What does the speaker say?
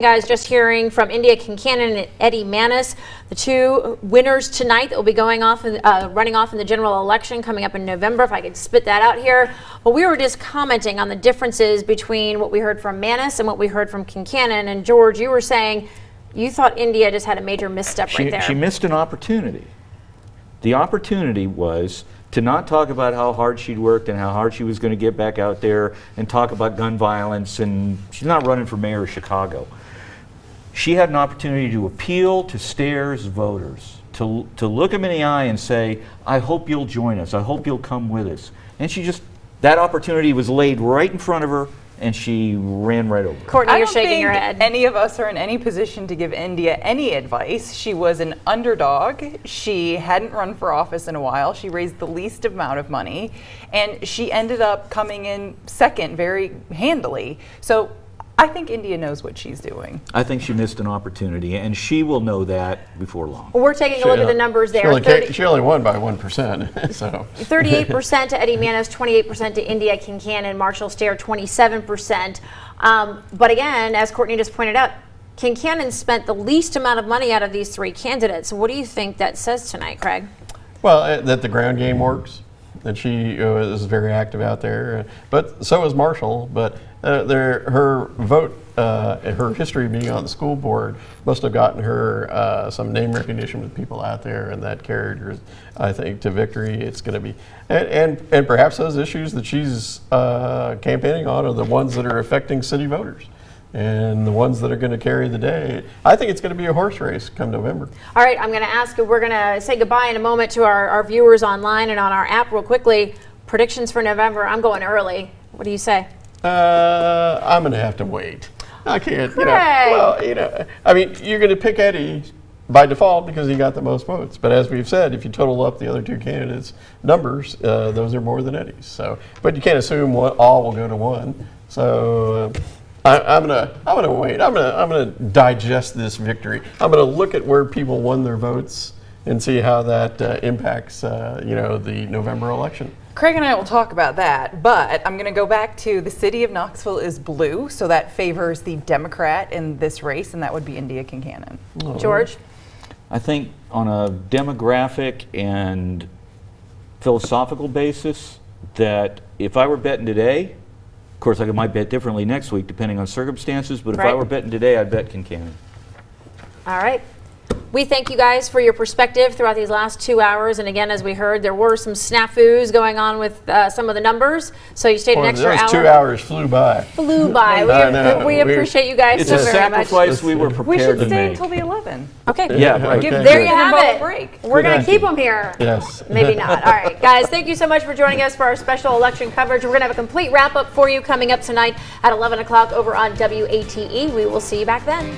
Guys, just hearing from India Kincannon and Eddie Mannis, the two winners tonight that will be going off and running off in the general election coming up in November, if I could spit that out here. But we were just commenting on the differences between what we heard from Mannis and what we heard from Kincannon. And George, you were saying you thought India just had a major misstep right there. She missed an opportunity. The opportunity was to not talk about how hard she'd worked and how hard she was going to get back out there and talk about gun violence, and she's not running for mayor of Chicago. She had an opportunity to appeal to Stairs voters, to look them in the eye and say, I hope you'll join us, I hope you'll come with us. And she just, that opportunity was laid right in front of her, and she ran right over it. Courtney, you're shaking your head. I don't think any of us are in any position to give India any advice. She was an underdog. She hadn't run for office in a while. She raised the least amount of money, and she ended up coming in second very handily. So I think India knows what she's doing. I think she missed an opportunity, and she will know that before long. Well, we're taking a look at the numbers there. She only won by 1%. So 38% to Eddie Mannis, 28% to India Kincannon, Marshall Stair 27%. But again, as Courtney just pointed out, Kincannon spent the least amount of money out of these three candidates. What do you think that says tonight, Craig? Well, that the ground game works. That she is very active out there, but so is Marshall. But her vote, her history of being on the school board must have gotten her some name recognition with people out there, and that carried her, I think, to victory. It's going to be, and perhaps those issues that she's campaigning on are the ones that are affecting city voters, and the ones that are going to carry the day. I think it's going to be a horse race come November. All right, I'm going to ask, we're going to say goodbye in a moment to our viewers online and on our app real quickly. Predictions for November, I'm going early. What do you say? I'm going to have to wait. I can't, I mean, you're going to pick Eddie by default because he got the most votes. But as we've said, if you total up the other two candidates' numbers, those are more than Eddie's. So, but you can't assume all will go to one. So I'm gonna wait. I'm gonna digest this victory. I'm gonna look at where people won their votes and see how that impacts the November election. Craig and I will talk about that, but I'm going to go back to the city of Knoxville is blue, so that favors the Democrat in this race, and that would be India Kincannon. Oh. George? I think on a demographic and philosophical basis, that if I were betting today, of course I might bet differently next week depending on circumstances, but if I were betting today, I'd bet Kincannon. All right. We thank you guys for your perspective throughout these last 2 hours. And again, as we heard, there were some snafus going on with some of the numbers. So you stayed an extra hour. Those 2 hours flew by. Flew by. We appreciate you guys so very much. It's a sacrifice we were prepared to make. We should stay until the 11. Okay. Yeah, right. There you have it. Break. We're going to keep them here. Yes. Maybe not. All right, guys, thank you so much for joining us for our special election coverage. We're going to have a complete wrap-up for you coming up tonight at 11 o'clock over on WATE. We will see you back then.